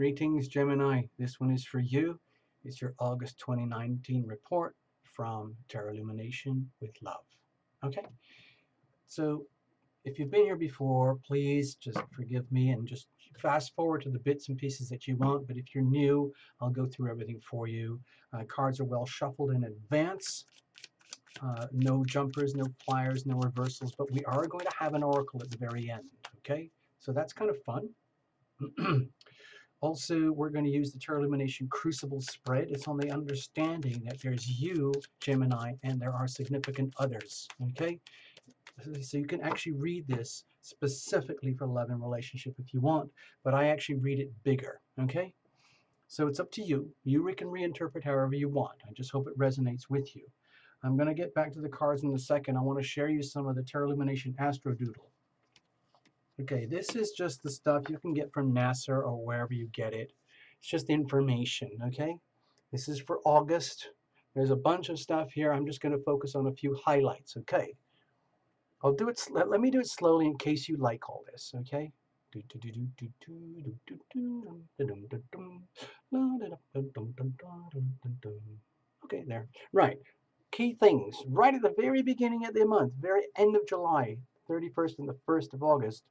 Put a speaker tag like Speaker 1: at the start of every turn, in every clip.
Speaker 1: Greetings, Gemini. This one is for you. It's your August 2019 report from Tarot Lumination with Love. Okay, so if you've been here before, please just forgive me and just fast forward to the bits and pieces that you want. But if you're new, I'll go through everything for you. Cards are well shuffled in advance. No jumpers, no flyers, no reversals, but we are going to have an oracle at the very end. Okay, so that's kind of fun. Also, we're going to use the Tarot Illumination Crucible spread. It's on the understanding that there's you, Gemini, and there are significant others, okay? So you can actually read this specifically for love and relationship if you want, but I actually read it bigger, okay? So it's up to you. You can reinterpret however you want. I just hope it resonates with you. I'm going to get back to the cards in a second. I want to share you some of the Tarot Illumination Astro Doodle. Okay, this is just the stuff you can get from NASA or wherever you get it. It's just information, okay? This is for August. There's a bunch of stuff here. I'm just going to focus on a few highlights, okay? I'll do it. Let me do it slowly in case you like all this, okay? Okay, there. Right. Key things. Right at the very beginning of the month, very end of July, 31st and the 1st of August,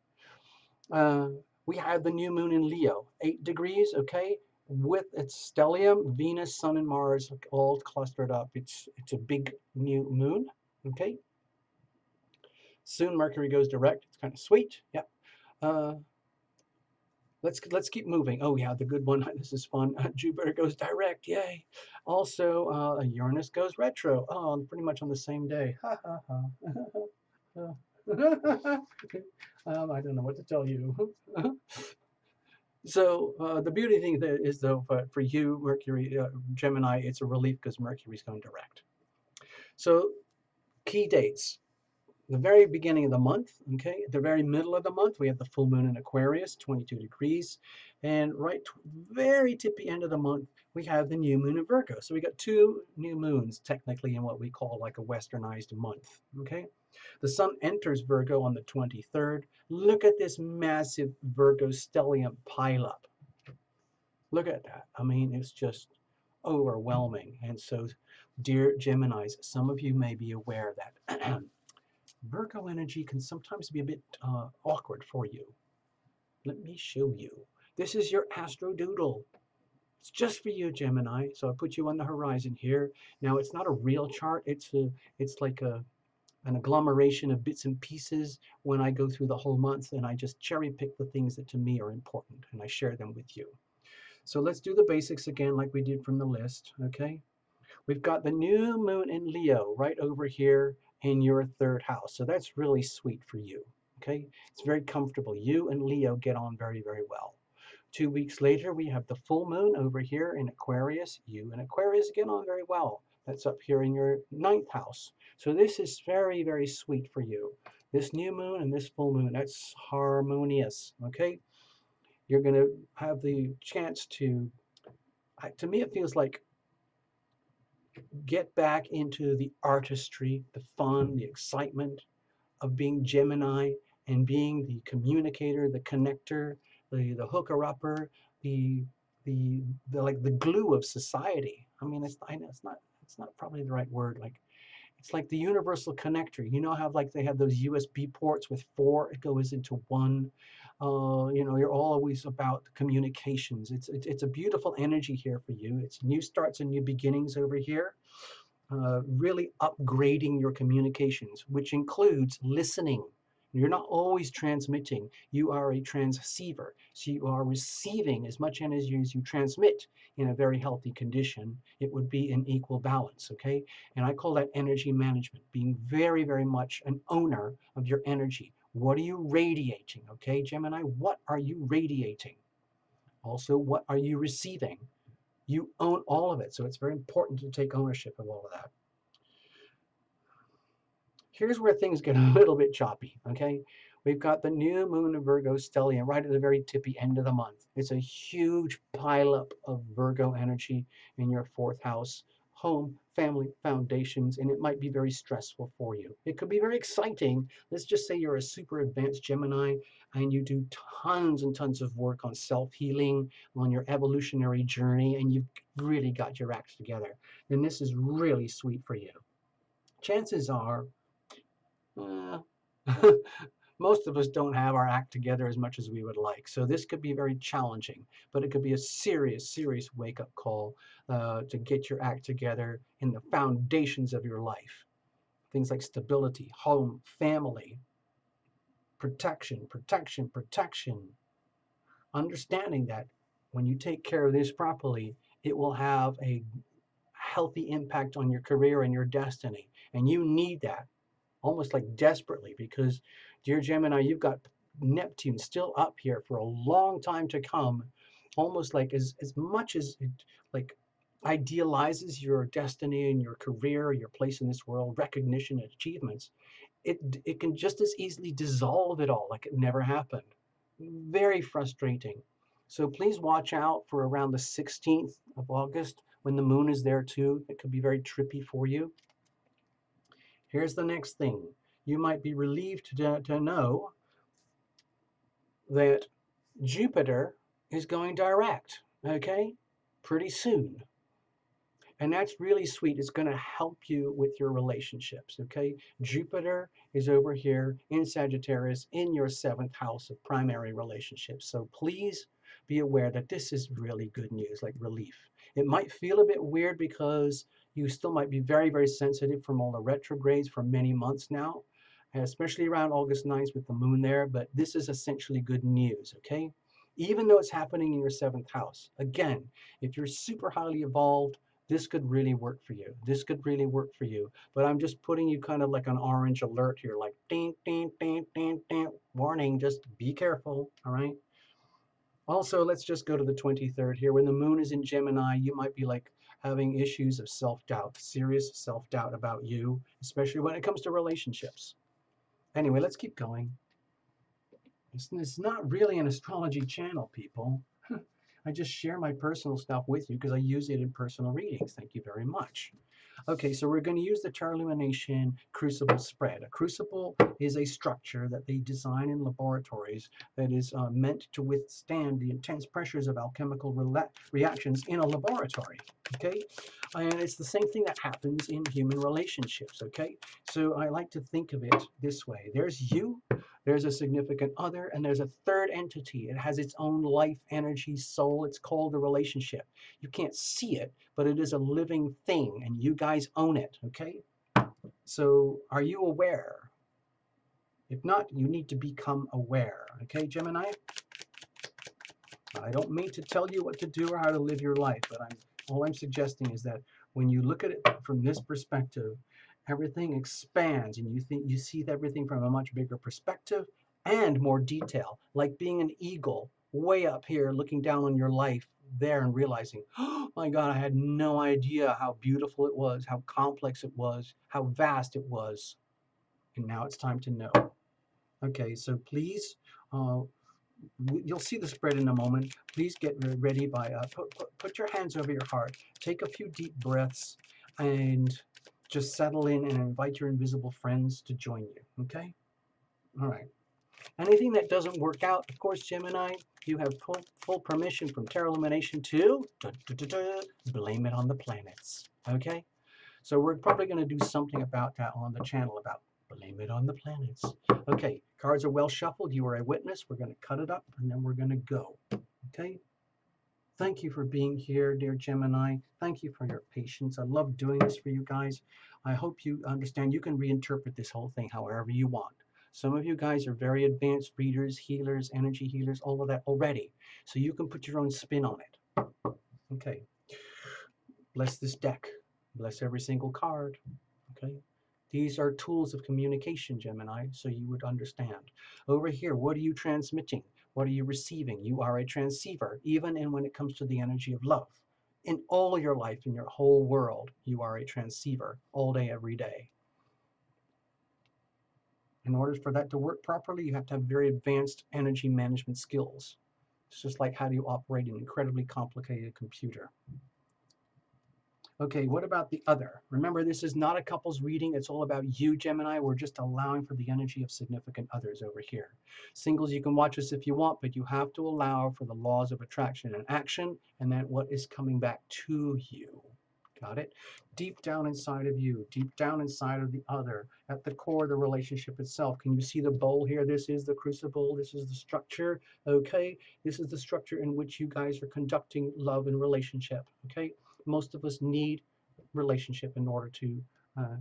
Speaker 1: we have the new moon in Leo, 8 degrees, okay? With its stellium, Venus, Sun, and Mars all clustered up. It's a big new moon, okay? Soon Mercury goes direct. It's kind of sweet. Yep. Let's keep moving. Oh yeah, the good one. This is fun. Jupiter goes direct. Yay. Also, Uranus goes retro. Oh, pretty much on the same day. Ha ha ha. I don't know what to tell you. So the beauty thing is, though, for you, Mercury, Gemini, it's a relief because Mercury's going direct. So key dates. The very beginning of the month, okay, at the very middle of the month, we have the full moon in Aquarius, 22 degrees. And right very tippy end of the month, we have the new moon in Virgo. So we got two new moons technically in what we call like a westernized month, okay? The sun enters Virgo on the 23rd. Look at this massive Virgo stellium pileup. Look at that. I mean, it's just overwhelming. And so, dear Geminis, some of you may be aware that Virgo energy can sometimes be a bit awkward for you. Let me show you. This is your astro doodle. It's just for you, Gemini. So I put you on the horizon here. Now it's not a real chart. It's like an agglomeration of bits and pieces when I go through the whole month, and I just cherry pick the things that to me are important, and I share them with you. So let's do the basics again like we did from the list, okay? We've got the new moon in Leo right over here in your third house. So that's really sweet for you, okay? It's very comfortable. You and Leo get on very, very well. 2 weeks later, we have the full moon over here in Aquarius. You and Aquarius get on very well. That's up here in your ninth house. So this is very, very sweet for you. This new moon and this full moon, that's harmonious, okay? You're going to have the chance to me, it feels like get back into the artistry, the fun, the excitement of being Gemini and being the communicator, the connector, the hooker-upper, the like the glue of society. I mean, I know it's not probably the right word. Like it's like the universal connector. You know how like they have those USB ports with four, it goes into one. You know, you're always about communications. It's a beautiful energy here for you. It's new starts and new beginnings over here. Really upgrading your communications, which includes listening. You're not always transmitting. You are a transceiver. So you are receiving as much energy as you transmit in a very healthy condition. It would be in equal balance, okay? And I call that energy management, being very, very much an owner of your energy. What are you radiating, okay, Gemini? What are you radiating? Also, what are you receiving? You own all of it, so it's very important to take ownership of all of that. Here's where things get a little bit choppy, okay? We've got the new moon of Virgo stellium right at the very tippy end of the month. It's a huge pileup of Virgo energy in your fourth house, home, family, foundations, and it might be very stressful for you. It could be very exciting. Let's just say you're a super advanced Gemini. and you do tons and tons of work on self-healing, on your evolutionary journey, and you've really got your act together, then this is really sweet for you. Chances are, uh, most of us don't have our act together as much as we would like. So this could be very challenging, but it could be a serious, serious wake-up call to get your act together in the foundations of your life. Things like stability, home, family, protection, protection, protection. Understanding that when you take care of this properly, it will have a healthy impact on your career and your destiny. And you need that almost like desperately because, dear Gemini, you've got Neptune still up here for a long time to come, almost like as much as it like idealizes your destiny and your career, your place in this world, recognition and achievements, it can just as easily dissolve it all like it never happened. Very frustrating. So please watch out for around the 16th of August when the moon is there too. It could be very trippy for you. Here's the next thing. You might be relieved to know that Jupiter is going direct, okay? Pretty soon. And that's really sweet. It's going to help you with your relationships, okay? Jupiter is over here in Sagittarius in your 7th house of primary relationships. So please be aware that this is really good news, like relief. It might feel a bit weird because you still might be very, very sensitive from all the retrogrades for many months now, especially around August 9th with the moon there, but this is essentially good news, okay? Even though it's happening in your 7th house. Again, if you're super highly evolved, this could really work for you. This could really work for you. But I'm just putting you kind of like an orange alert here, like ding, ding, ding, ding, ding, warning, just be careful, all right? Also, let's just go to the 23rd here. When the moon is in Gemini, you might be like having issues of self-doubt, serious self-doubt about you, especially when it comes to relationships. Anyway, let's keep going. It's not really an astrology channel, people. I just share my personal stuff with you because I use it in personal readings. Thank you very much. Okay, so we're going to use the Char Illumination crucible spread. A crucible is a structure that they design in laboratories that is meant to withstand the intense pressures of alchemical reactions in a laboratory. Okay, and it's the same thing that happens in human relationships. Okay, so I like to think of it this way: there's you, there's a significant other, and there's a third entity. It has its own life, energy, soul. It's called a relationship. You can't see it, but it is a living thing, and you guys own it, okay? So are you aware? If not, you need to become aware, okay, Gemini? I don't mean to tell you what to do or how to live your life, but all I'm suggesting is that when you look at it from this perspective, everything expands and you see everything from a much bigger perspective and more detail, like being an eagle way up here looking down on your life there and realizing, oh my God, I had no idea how beautiful it was, how complex it was, how vast it was. And now it's time to know. Okay, so please, you'll see the spread in a moment. Please get ready by put your hands over your heart, take a few deep breaths, and just settle in and invite your invisible friends to join you. Okay? All right. Anything that doesn't work out, of course, Gemini, you have full permission from Tarot Illumination to blame it on the planets. Okay? So we're probably going to do something about that on the channel about blame it on the planets. Okay, cards are well shuffled. You are a witness. We're going to cut it up and then we're going to go. Okay? Thank you for being here, dear Gemini. Thank you for your patience. I love doing this for you guys. I hope you understand you can reinterpret this whole thing however you want. Some of you guys are very advanced readers, healers, energy healers, all of that already. So you can put your own spin on it. Okay. Bless this deck. Bless every single card. Okay. These are tools of communication, Gemini, so you would understand. Over here, what are you transmitting? What are you receiving? You are a transceiver, even in when it comes to the energy of love. In all your life, in your whole world, you are a transceiver all day, every day. In order for that to work properly, you have to have very advanced energy management skills. It's just like how do you operate an incredibly complicated computer. Okay, what about the other? Remember, this is not a couples reading. It's all about you, Gemini. We're just allowing for the energy of significant others over here. Singles, you can watch us if you want, but you have to allow for the laws of attraction and action, and then what is coming back to you. Got it? Deep down inside of you, deep down inside of the other, at the core of the relationship itself. Can you see the bowl here? This is the crucible. This is the structure. Okay? This is the structure in which you guys are conducting love and relationship. Okay? Most of us need relationship in order to uh,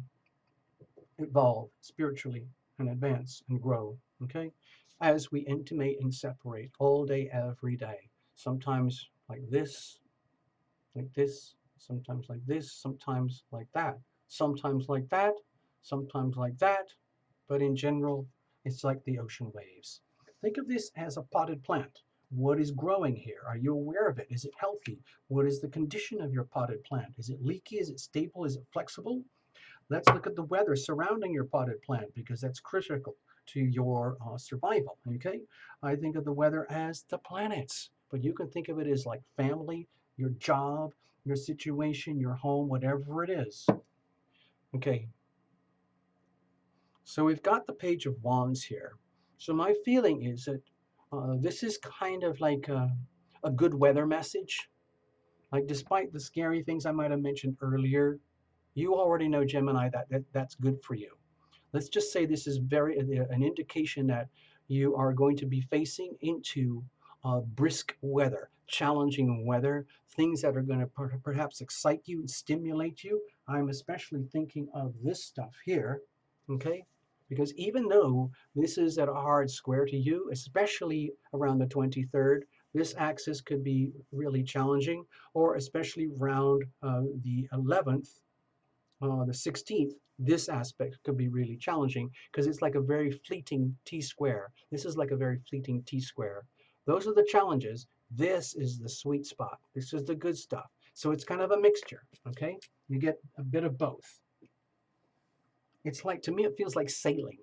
Speaker 1: evolve spiritually and advance and grow. Okay, as we intimate and separate all day, every day. Sometimes like this, sometimes like this, sometimes like that, sometimes like that, sometimes like that. But in general, it's like the ocean waves. Think of this as a potted plant. What is growing here? Are you aware of it? Is it healthy? What is the condition of your potted plant? Is it leaky? Is it stable? Is it flexible? Let's look at the weather surrounding your potted plant because that's critical to your survival. Okay, I think of the weather as the planets, but you can think of it as like family, your job, your situation, your home, whatever it is. Okay, so we've got the Page of Wands here. So my feeling is that this is kind of like a good weather message. Like despite the scary things I might have mentioned earlier, you already know, Gemini, that's good for you. Let's just say this is very an indication that you are going to be facing into brisk weather, challenging weather, things that are going to perhaps excite you and stimulate you. I'm especially thinking of this stuff here, okay? Because even though this is at a hard square to you, especially around the 23rd, this axis could be really challenging, or especially around the 11th, the 16th, this aspect could be really challenging because it's like a very fleeting T-square. This is like a very fleeting T-square. Those are the challenges. This is the sweet spot. This is the good stuff. So it's kind of a mixture, okay? You get a bit of both. It's like, to me, it feels like sailing,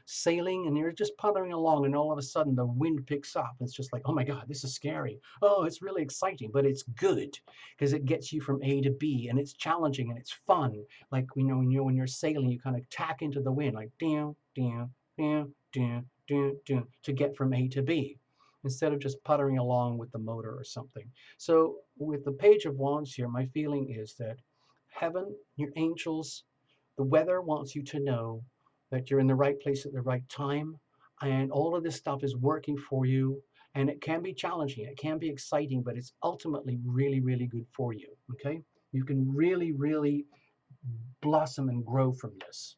Speaker 1: sailing and you're just puttering along and all of a sudden the wind picks up. It's just like, oh my God, this is scary. Oh, it's really exciting, but it's good because it gets you from A to B and it's challenging and it's fun. Like, when you're sailing, you kind of tack into the wind, like down, down, down, down, down, down, to get from A to B instead of just puttering along with the motor or something. So with the Page of Wands here, my feeling is that heaven, your angels, the weather wants you to know that you're in the right place at the right time, and all of this stuff is working for you. And it can be challenging, it can be exciting, but it's ultimately really, really good for you. Okay, you can really, really blossom and grow from this.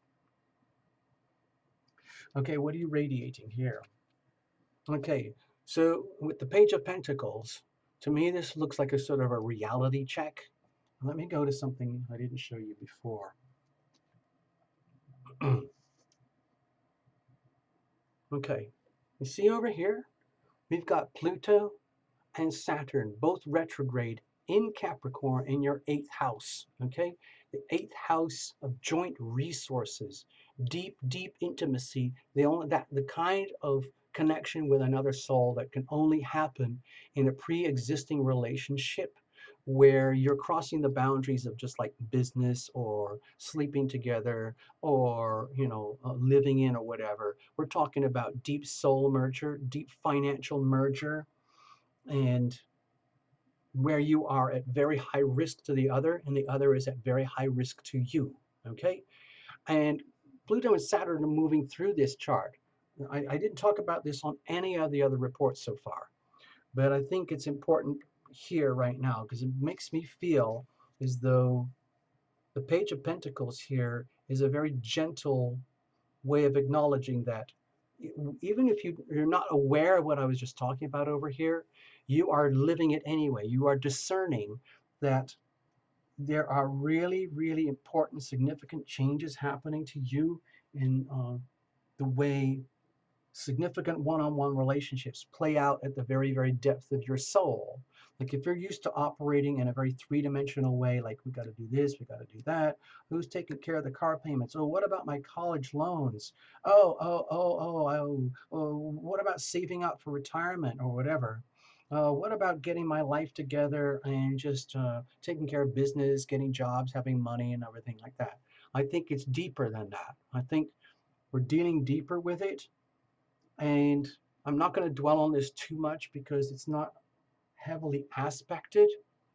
Speaker 1: Okay, what are you radiating here? Okay, so with the Page of Pentacles, to me this looks like a sort of a reality check. Let me go to something I didn't show you before. Okay, you see over here, we've got Pluto and Saturn, both retrograde in Capricorn in your eighth house. Okay, the eighth house of joint resources, deep, deep intimacy. The kind of connection with another soul that can only happen in a pre-existing relationship where you're crossing the boundaries of just like business or sleeping together or living in or whatever. We're talking about deep soul merger, deep financial merger, and where you are at very high risk to the other and the other is at very high risk to you. Okay, and Pluto and Saturn are moving through this chart. I didn't talk about this on any of the other reports so far, but I think it's important here right now because it makes me feel as though the Page of Pentacles here is a very gentle way of acknowledging that even if you're not aware of what I was just talking about over here, you are living it anyway. You are discerning that there are really, really important, significant changes happening to you in the way significant one-on-one relationships play out at the very, very depth of your soul. Like if you're used to operating in a very three-dimensional way, like we got to do this, we got to do that. Who's taking care of the car payments? Oh, what about my college loans? Oh, what about saving up for retirement or whatever? What about getting my life together and just taking care of business, getting jobs, having money, and everything like that? I think it's deeper than that. I think we're dealing deeper with it. And I'm not going to dwell on this too much because it's not heavily aspected.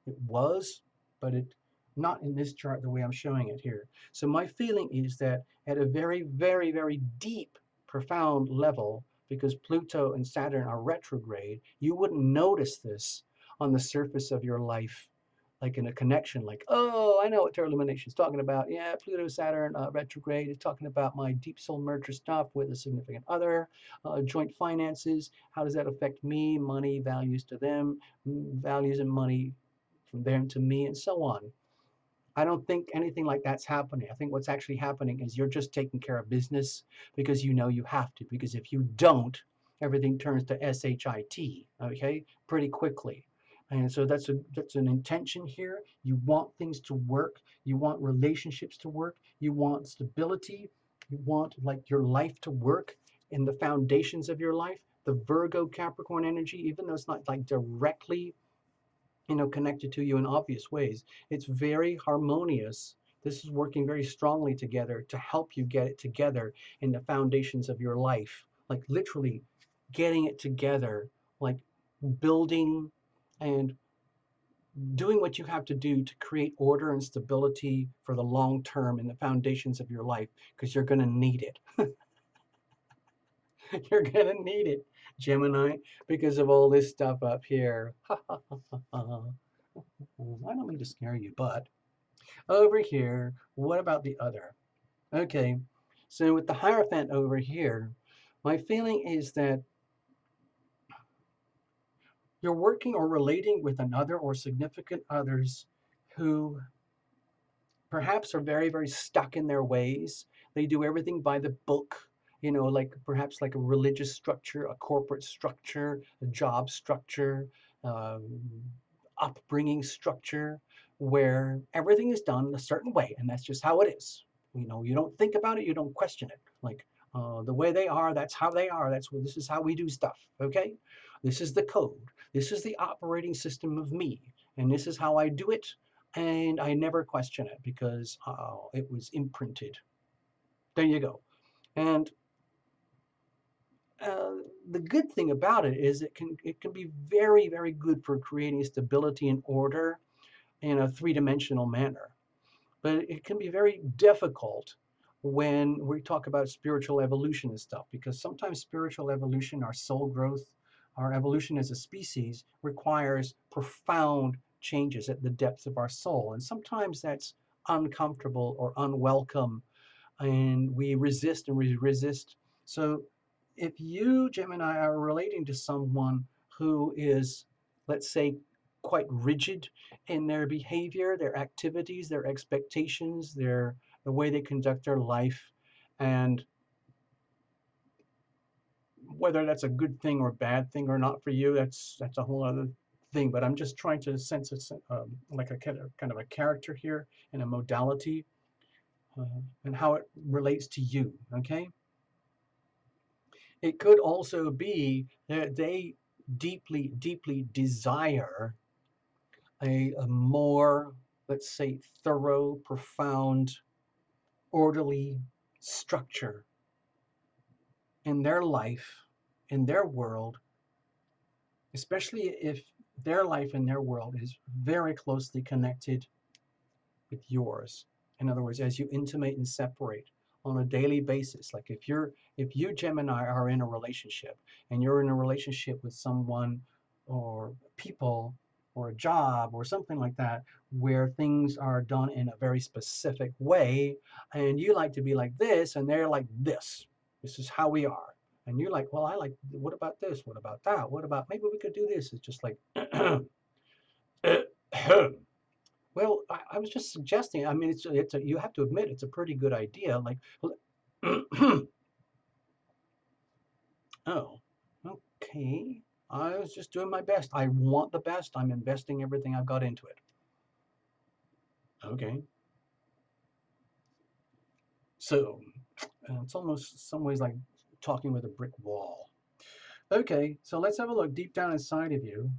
Speaker 1: It was, but it not in this chart the way I'm showing it here. So my feeling is that at a very, very, very deep, profound level, because Pluto and Saturn are retrograde, you wouldn't notice this on the surface of your life, like in a connection, like, oh, I know what Tarot Illumination is talking about. Yeah, Pluto, Saturn, retrograde is talking about my deep soul merger stuff with a significant other, joint finances. How does that affect me? Money, values to them, values and money from them to me, and so on. I don't think anything like that's happening. I think what's actually happening is you're just taking care of business because you know you have to. Because if you don't, everything turns to SHIT, okay, pretty quickly. And so that's an intention here. You want things to work. You want relationships to work. You want stability. You want like your life to work in the foundations of your life. The Virgo Capricorn energy, even though it's not like directly connected to you in obvious ways. It's very harmonious. This is working very strongly together to help you get it together in the foundations of your life. Like literally getting it together, like building and doing what you have to do to create order and stability for the long term in the foundations of your life, because you're going to need it. You're going to need it, Gemini, because of all this stuff up here. I don't mean to scare you, but over here, what about the other? Okay, so with the Hierophant over here, my feeling is that you're working or relating with another or significant others who perhaps are very, very stuck in their ways. They do everything by the book, like perhaps like a religious structure, a corporate structure, a job structure, um, upbringing structure, where everything is done a certain way, and that's just how it is. You don't think about it, you don't question it. Like the way they are, that's how they are. This is how we do stuff. Okay, this is the code. This is the operating system of me, and this is how I do it, and I never question it because it was imprinted. There you go. And uh, the good thing about it is it can be very, very good for creating stability and order in a three-dimensional manner. But it can be very difficult when we talk about spiritual evolution and stuff, because sometimes spiritual evolution, our soul growth, our evolution as a species requires profound changes at the depths of our soul. And sometimes that's uncomfortable or unwelcome, and we resist and we resist. So if you, Gemini, are relating to someone who is, let's say, quite rigid in their behavior, their activities, their expectations, the way they conduct their life, and whether that's a good thing or bad thing or not for you, that's a whole other thing. But I'm just trying to sense it, like a kind of a character here and a modality, and how it relates to you. Okay. It could also be that they deeply, deeply desire a more, let's say, thorough, profound, orderly structure in their life, in their world, especially if their life and their world is very closely connected with yours. In other words, as you intimate and separate on a daily basis, like if you Gemini are in a relationship and you're in a relationship with someone or people or a job or something like that, where things are done in a very specific way, and you like to be like this and they're like this. This is how we are. And you're like, well, I like, what about this? What about that? What about maybe we could do this? It's just like well, I was just suggesting. I mean, you have to admit it's a pretty good idea. Like, oh, okay. I was just doing my best. I want the best. I'm investing everything I've got into it. Okay. So it's almost some ways like talking with a brick wall. Okay, so let's have a look deep down inside of you.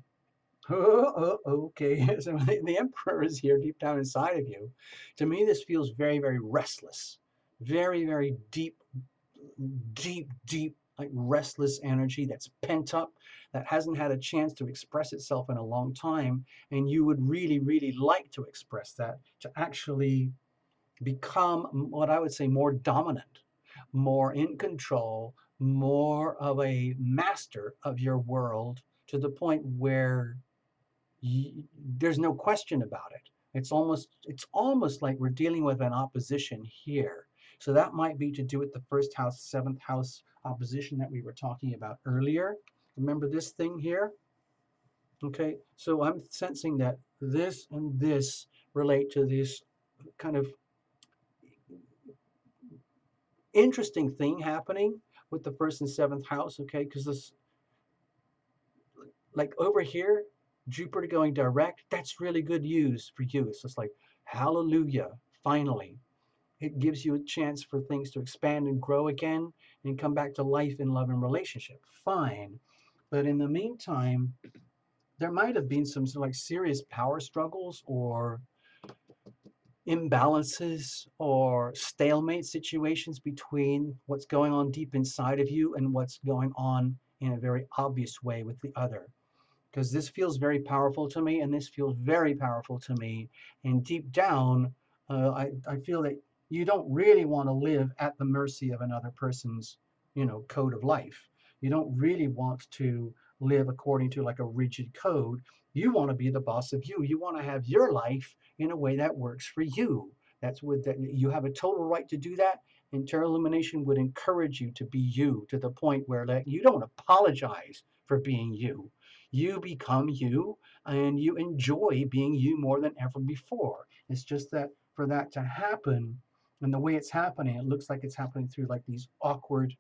Speaker 1: Okay. So the emperor is here deep down inside of you. To me, this feels very, very restless, very, very deep, deep, like restless energy that's pent up, that hasn't had a chance to express itself in a long time. And you would really, really like to express that, to actually become what I would say more dominant, more in control, more of a master of your world to the point where there's no question about it. It's almost like we're dealing with an opposition here. So that might be to do with the first house, seventh house opposition that we were talking about earlier. Remember this thing here? Okay, so I'm sensing that this and this relate to this kind of interesting thing happening with the first and seventh house. Okay, because this, like over here, Jupiter going direct, that's really good news for you. It's just like, hallelujah, finally. It gives you a chance for things to expand and grow again and come back to life in love and relationship. Fine. But in the meantime, there might have been some sort of like serious power struggles or imbalances or stalemate situations between what's going on deep inside of you and what's going on in a very obvious way with the other, because this feels very powerful to me and this feels very powerful to me. And deep down, I feel that you don't really want to live at the mercy of another person's, code of life. You don't really want to live according to like a rigid code. You want to be the boss of you. You want to have your life in a way that works for you. That's what that you have a total right to do that. And Terra Illumination would encourage you to be you to the point where like you don't apologize for being you. You become you and you enjoy being you more than ever before. It's just that for that to happen, and the way it's happening, it looks like it's happening through like these awkward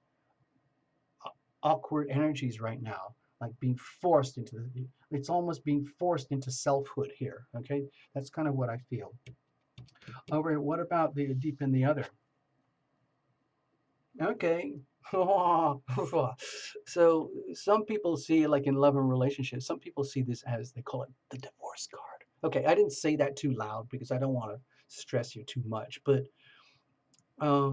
Speaker 1: energies right now, like being forced into it's almost being forced into selfhood here. Okay, that's kind of what I feel. Over, what about the deep in the other? Okay. So some people see, like in love and relationships, some people see this as, they call it the divorce card. Okay, I didn't say that too loud because I don't want to stress you too much, but uh,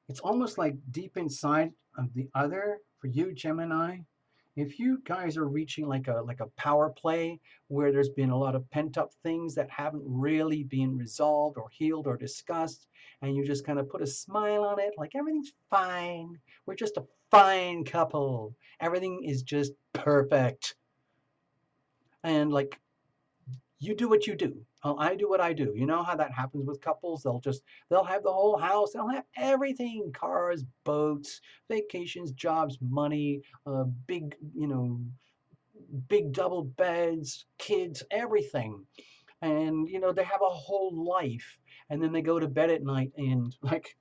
Speaker 1: it's almost like deep inside of the other for you, Gemini. If you guys are reaching like a power play where there's been a lot of pent up things that haven't really been resolved or healed or discussed, and you just kind of put a smile on it, like everything's fine. We're just a fine couple. Everything is just perfect. And like you do what you do. I do what I do. You know how that happens with couples? They'll have the whole house. They'll have everything: cars, boats, vacations, jobs, money, big, big double beds, kids, everything. And they have a whole life. And then they go to bed at night and like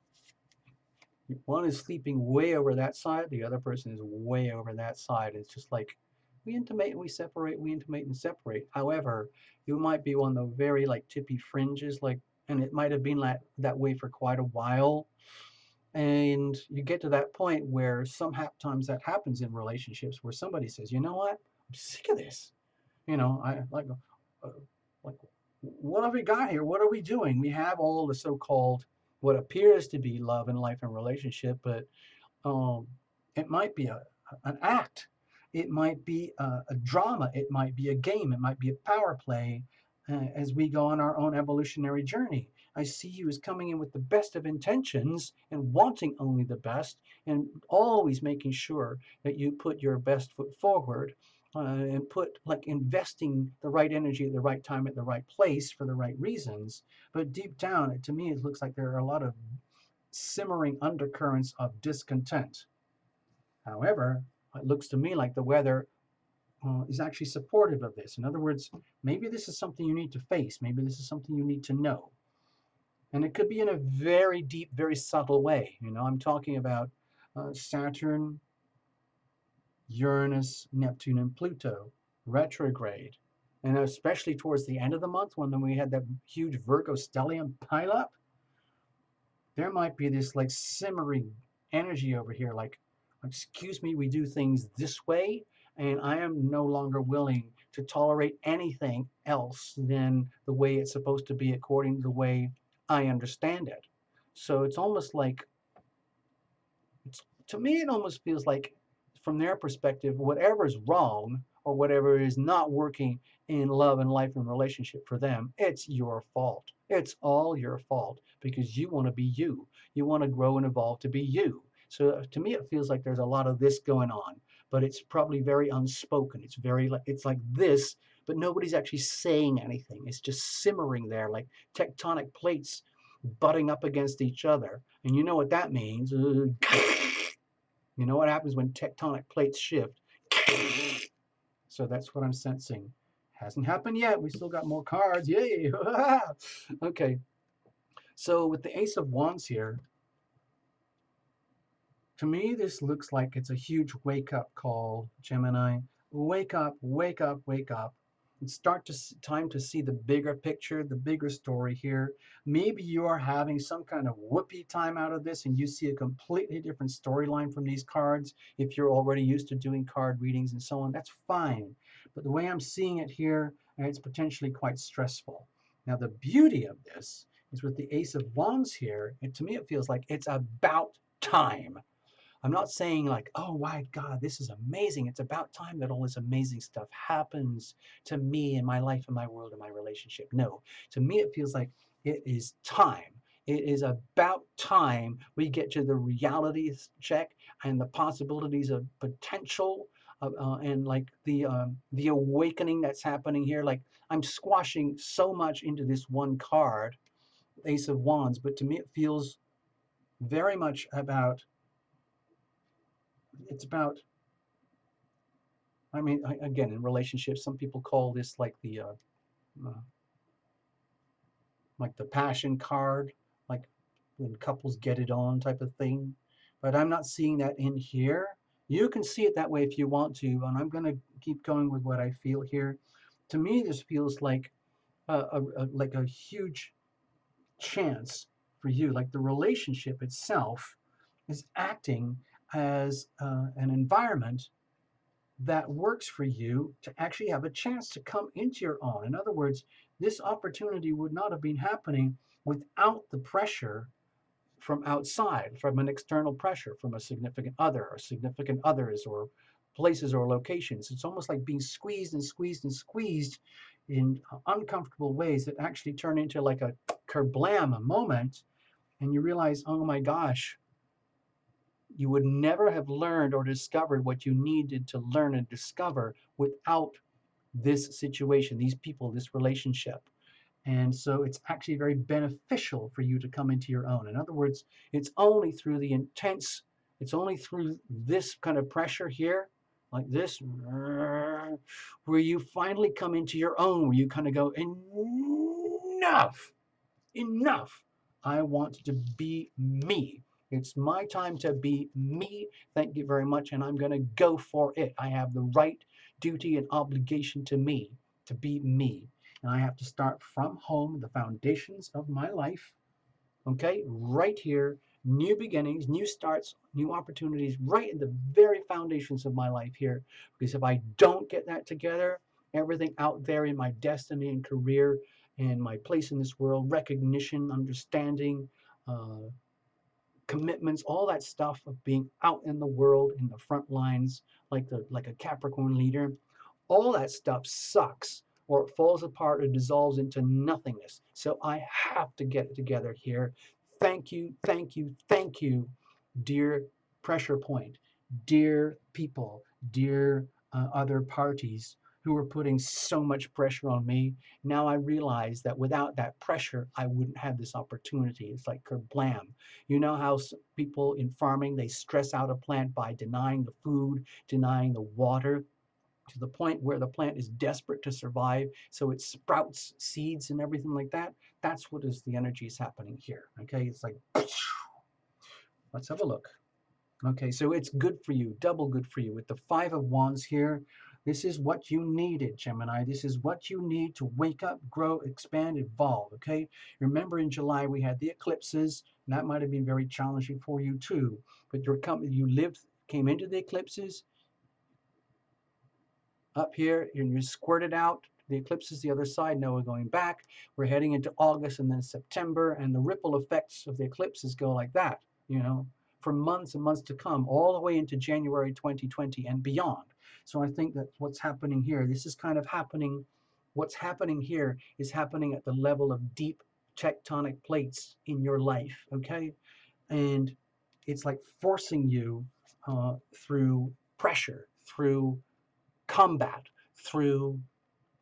Speaker 1: one is sleeping way over that side, the other person is way over that side. It's just like we intimate and we separate, we intimate and separate. However, you might be on the very like tippy fringes, like, and it might have been like that way for quite a while. And you get to that point where sometimes that happens in relationships where somebody says, you know what, I'm sick of this. I uh, like, what have we got here? What are we doing? We have all the so-called what appears to be love and life and relationship, but um, it might be an act. It might be a drama. It might be a game. It might be a power play as we go on our own evolutionary journey. I see you as coming in with the best of intentions and wanting only the best and always making sure that you put your best foot forward and put like investing the right energy at the right time at the right place for the right reasons. But deep down, to me, it looks like there are a lot of simmering undercurrents of discontent. However, it looks to me like the weather is actually supportive of this. In other words, maybe this is something you need to face. Maybe this is something you need to know. And it could be in a very deep, very subtle way. I'm talking about Saturn, Uranus, Neptune, and Pluto retrograde. And especially towards the end of the month when we had that huge Virgo stellium pileup, there might be this like simmering energy over here, like Excuse me, we do things this way, and I am no longer willing to tolerate anything else than the way it's supposed to be according to the way I understand it. So it's almost like, to me, it almost feels like, from their perspective, whatever is wrong or whatever is not working in love and life and relationship for them, it's your fault. It's all your fault because you want to be you. You want to grow and evolve to be you. So to me, it feels like there's a lot of this going on, but it's probably very unspoken. It's very like, it's like this, but nobody's actually saying anything. It's just simmering there like tectonic plates butting up against each other. And you know what that means. You know what happens when tectonic plates shift? So that's what I'm sensing. Hasn't happened yet. We still got more cards. Yay! Okay. So with the Ace of Wands here, to me, this looks like it's a huge wake-up call, Gemini. Wake up, wake up, wake up. It's time to see the bigger picture, the bigger story here. Maybe you are having some kind of whoopee time out of this and you see a completely different storyline from these cards. If you're already used to doing card readings and so on, that's fine. But the way I'm seeing it here, it's potentially quite stressful. Now, the beauty of this is with the Ace of Wands here, to me it feels like it's about time. I'm not saying like, oh my God, this is amazing. It's about time that all this amazing stuff happens to me in my life, in my world, in my relationship. No, to me, it feels like it is time. It is about time we get to the reality check and the possibilities of potential and like the awakening that's happening here. Like I'm squashing so much into this one card, Ace of Wands, but to me, it feels very much about, it's about, I mean, again, in relationships, some people call this uh, like the passion card, like when couples get it on type of thing. But I'm not seeing that in here. You can see it that way if you want to, and I'm going to keep going with what I feel here. To me, this feels like like a huge chance for you, like the relationship itself is acting as an environment that works for you to actually have a chance to come into your own. In other words, this opportunity would not have been happening without the pressure from outside, from an external pressure, from a significant other or significant others or places or locations. It's almost like being squeezed and squeezed and squeezed in uncomfortable ways that actually turn into like a kerblam moment. And you realize, oh my gosh, you would never have learned or discovered what you needed to learn and discover without this situation, these people, this relationship. And so it's actually very beneficial for you to come into your own. In other words, it's only through the intense, it's only through this kind of pressure here, like this, where you finally come into your own, where you kind of go, enough, enough. I want to be me. It's my time to be me. Thank you very much. And I'm going to go for it. I have the right, duty, and obligation to me, to be me. And I have to start from home, the foundations of my life. Okay, right here, new beginnings, new starts, new opportunities, right in the very foundations of my life here. Because if I don't get that together, everything out there in my destiny and career and my place in this world, recognition, understanding, uh, commitments, all that stuff of being out in the world in the front lines, like a Capricorn leader, all that stuff sucks or it falls apart or dissolves into nothingness. So I have to get it together here. Thank you, thank you, thank you, dear pressure point, dear people, dear other parties who are putting so much pressure on me. Now I realize that without that pressure, I wouldn't have this opportunity. It's like kerblam. You know how people in farming, they stress out a plant by denying the food, denying the water, to the point where the plant is desperate to survive, so it sprouts seeds and everything like that. That's what is the energy is happening here. Okay, it's like, let's have a look. Okay, so it's good for you, double good for you. With the Five of Wands here, this is what you needed, Gemini. This is what you need to wake up, grow, expand, evolve, okay? Remember in July we had the eclipses, and that might have been very challenging for you too. But you lived came into the eclipses, up here, and you squirt it out. The eclipse is the other side. Now we're going back. We're heading into August and then September, and the ripple effects of the eclipses go like that, for months and months to come, all the way into January 2020 and beyond. So I think that what's happening here, this is kind of happening, what's happening here is happening at the level of deep tectonic plates in your life, okay? And it's like forcing you through pressure, through combat, through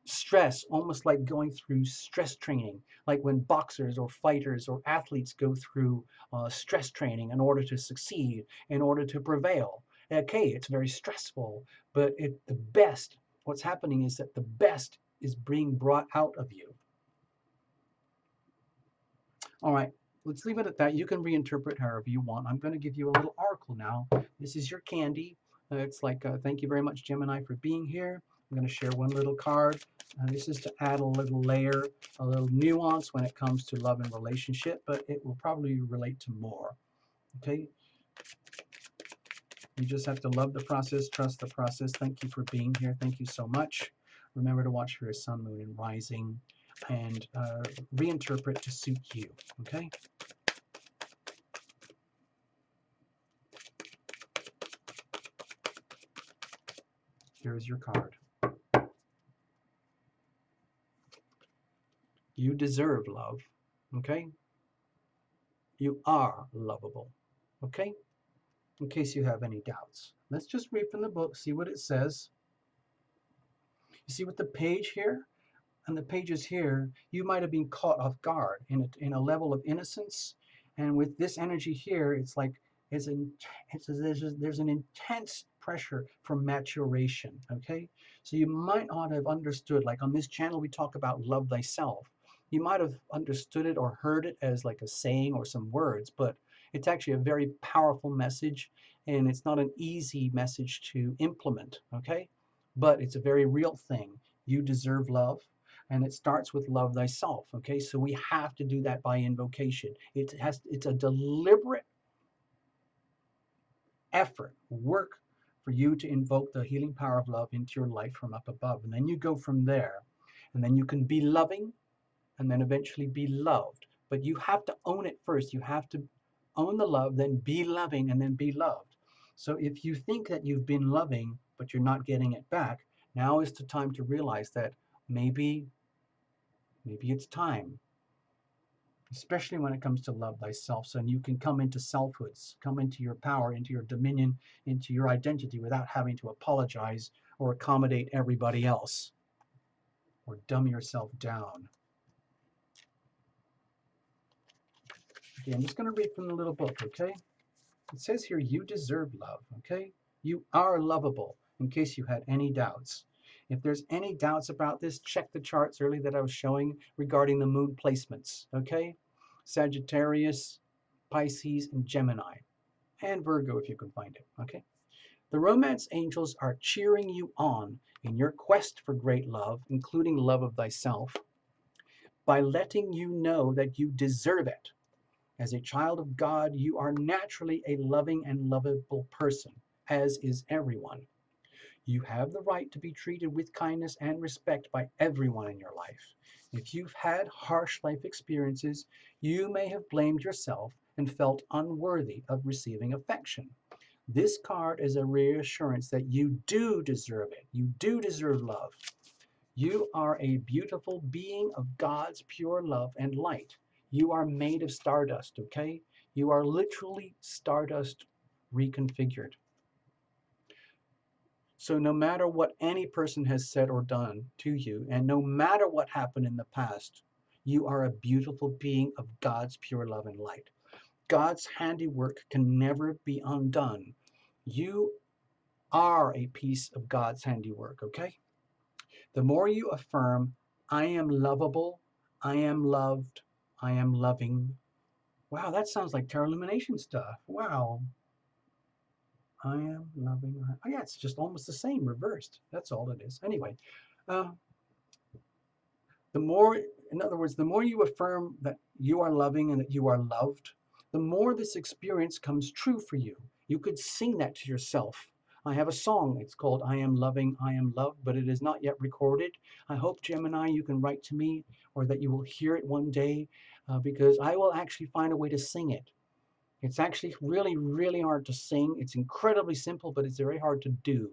Speaker 1: stress, almost like going through stress training, like when boxers or fighters or athletes go through stress training in order to succeed, in order to prevail. Okay, it's very stressful, but the best, what's happening is that the best is being brought out of you. All right, let's leave it at that. You can reinterpret however you want. I'm going to give you a little oracle now. This is your candy. It's like, thank you very much, Gemini, for being here. I'm going to share one little card. This is to add a little layer, a little nuance when it comes to love and relationship, but it will probably relate to more. Okay? You just have to love the process, trust the process. Thank you for being here. Thank you so much. Remember to watch for your sun, moon, and rising, and reinterpret to suit you. Okay? Here's your card. You deserve love, okay? You are lovable, okay? In case you have any doubts. Let's just read from the book, see what it says. You see with the page here and the pages here, you might have been caught off guard in a level of innocence. And with this energy here, it's like there's an intense pressure for maturation, okay? So you might not have understood, like on this channel, we talk about love thyself. You might have understood it or heard it as like a saying or some words, but it's actually a very powerful message, and it's not an easy message to implement, okay? But it's a very real thing. You deserve love, and it starts with love thyself, okay? So we have to do that by invocation. It's a deliberate effort, work for you to invoke the healing power of love into your life from up above. And then you go from there, and then you can be loving and then eventually be loved. But you have to own it first. You have to own the love, then be loving, and then be loved. So if you think that you've been loving, but you're not getting it back, now is the time to realize that maybe it's time, especially when it comes to love thyself. So you can come into selfhoods, come into your power, into your dominion, into your identity without having to apologize or accommodate everybody else or dumb yourself down. Okay, I'm just going to read from the little book, okay? It says here, you deserve love, okay? You are lovable, in case you had any doubts. If there's any doubts about this, check the charts earlier that I was showing regarding the moon placements, okay? Sagittarius, Pisces, and Gemini, and Virgo if you can find it, okay? The romance angels are cheering you on in your quest for great love, including love of thyself, by letting you know that you deserve it. As a child of God, you are naturally a loving and lovable person, as is everyone. You have the right to be treated with kindness and respect by everyone in your life. If you've had harsh life experiences, you may have blamed yourself and felt unworthy of receiving affection. This card is a reassurance that you do deserve it. You do deserve love. You are a beautiful being of God's pure love and light. You are made of stardust, okay? You are literally stardust reconfigured. So no matter what any person has said or done to you, and no matter what happened in the past, you are a beautiful being of God's pure love and light. God's handiwork can never be undone. You are a piece of God's handiwork, okay? The more you affirm, I am lovable, I am loved, I am loving. Wow, that sounds like tarot illumination stuff. Wow. I am loving. Oh, yeah, it's just almost the same, reversed. That's all it is. Anyway, uh, in other words, the more you affirm that you are loving and that you are loved, the more this experience comes true for you. You could sing that to yourself. I have a song. It's called I Am Loving, I Am Loved, but it is not yet recorded. I hope, Gemini, you can write to me or that you will hear it one day because I will actually find a way to sing it. It's actually really, really hard to sing. It's incredibly simple, but it's very hard to do.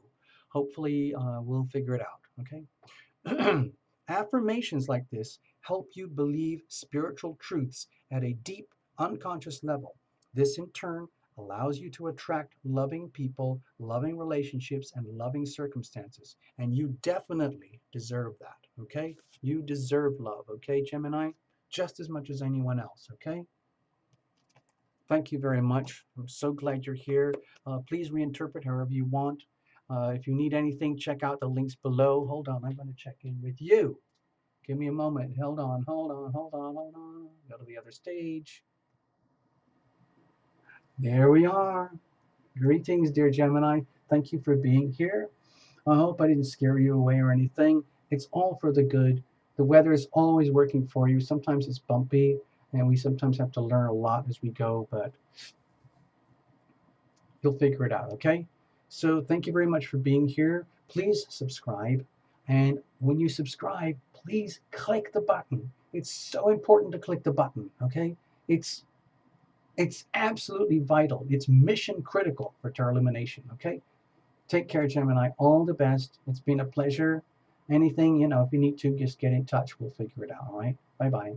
Speaker 1: Hopefully, we'll figure it out. Okay. Affirmations like this help you believe spiritual truths at a deep, unconscious level. This, in turn, allows you to attract loving people, loving relationships, and loving circumstances. And you definitely deserve that. Okay. You deserve love. Okay, Gemini? Just as much as anyone else. Okay. Thank you very much. I'm so glad you're here. Please reinterpret however you want. If you need anything, check out the links below. Hold on, I'm going to check in with you. Give me a moment. Hold on, hold on, hold on, hold on. Go to the other stage. There we are. Greetings, dear Gemini. Thank you for being here. I hope I didn't scare you away or anything. It's all for the good. The weather is always working for you. Sometimes it's bumpy, and we sometimes have to learn a lot as we go, but you'll figure it out, okay? So thank you very much for being here. Please subscribe. And when you subscribe, please click the button. It's so important to click the button, okay? It's it's absolutely vital. It's mission critical for Tarot Illumination, okay? Take care, Gemini. All the best. It's been a pleasure. Anything, if you need to, just get in touch. We'll figure it out, all right? Bye-bye.